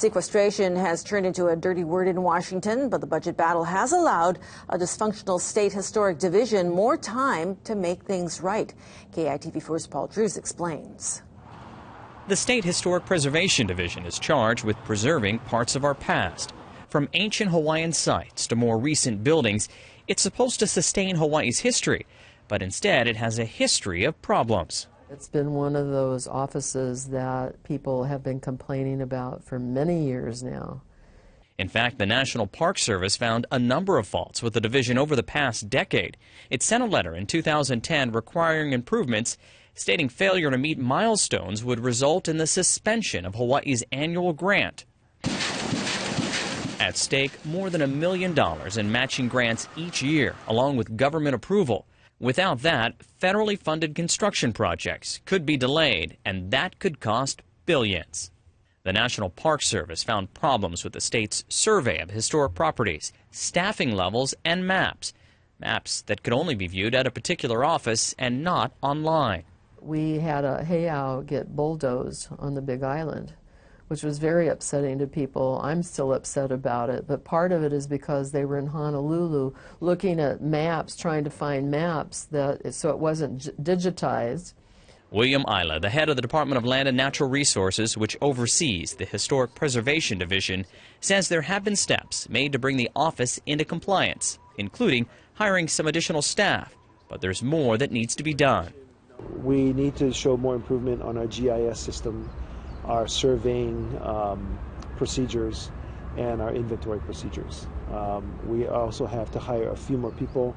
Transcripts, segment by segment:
Sequestration has turned into a dirty word in Washington, but the budget battle has allowed a dysfunctional state historic division more time to make things right. KITV4's Paul Drews explains. The State Historic Preservation Division is charged with preserving parts of our past. From ancient Hawaiian sites to more recent buildings, it's supposed to sustain Hawaii's history, but instead it has a history of problems. It's been one of those offices that people have been complaining about for many years now. In fact, the National Park Service found a number of faults with the division over the past decade. It sent a letter in 2010 requiring improvements, stating failure to meet milestones would result in the suspension of Hawaii's annual grant. At stake, more than $1 million in matching grants each year, along with government approval. Without that, federally funded construction projects could be delayed, and that could cost billions. The National Park Service found problems with the state's survey of historic properties, staffing levels, and maps that could only be viewed at a particular office and not online. We had a heiau get bulldozed on the Big Island, which was very upsetting to people. I'm still upset about it, but part of it is because they were in Honolulu looking at maps, trying to find maps so it wasn't digitized. William Isla, the head of the Department of Land and Natural Resources, which oversees the Historic Preservation Division, says there have been steps made to bring the office into compliance, including hiring some additional staff, but there's more that needs to be done. We need to show more improvement on our GIS system, our surveying procedures, and our inventory procedures. We also have to hire a few more people.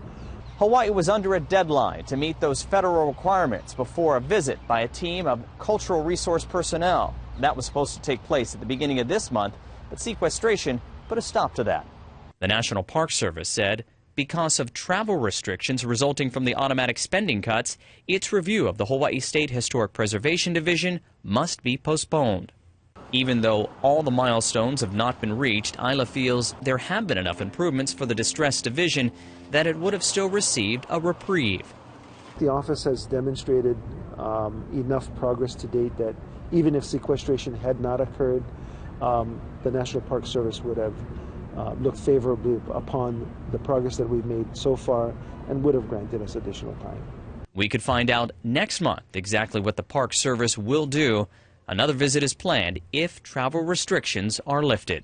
Hawaii was under a deadline to meet those federal requirements before a visit by a team of cultural resource personnel. That was supposed to take place at the beginning of this month, but sequestration put a stop to that. The National Park Service said because of travel restrictions resulting from the automatic spending cuts, its review of the Hawaii State Historic Preservation Division must be postponed. Even though all the milestones have not been reached, Isla feels there have been enough improvements for the distressed division that it would have still received a reprieve. The office has demonstrated enough progress to date that even if sequestration had not occurred, the National Park Service would have looked favorably upon the progress that we've made so far and would have granted us additional time. We could find out next month exactly what the Park Service will do. Another visit is planned if travel restrictions are lifted.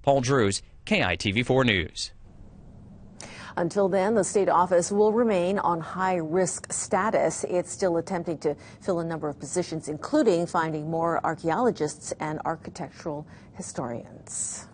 Paul Drews, KITV4 News. Until then, the state office will remain on high-risk status. It's still attempting to fill a number of positions, including finding more archaeologists and architectural historians.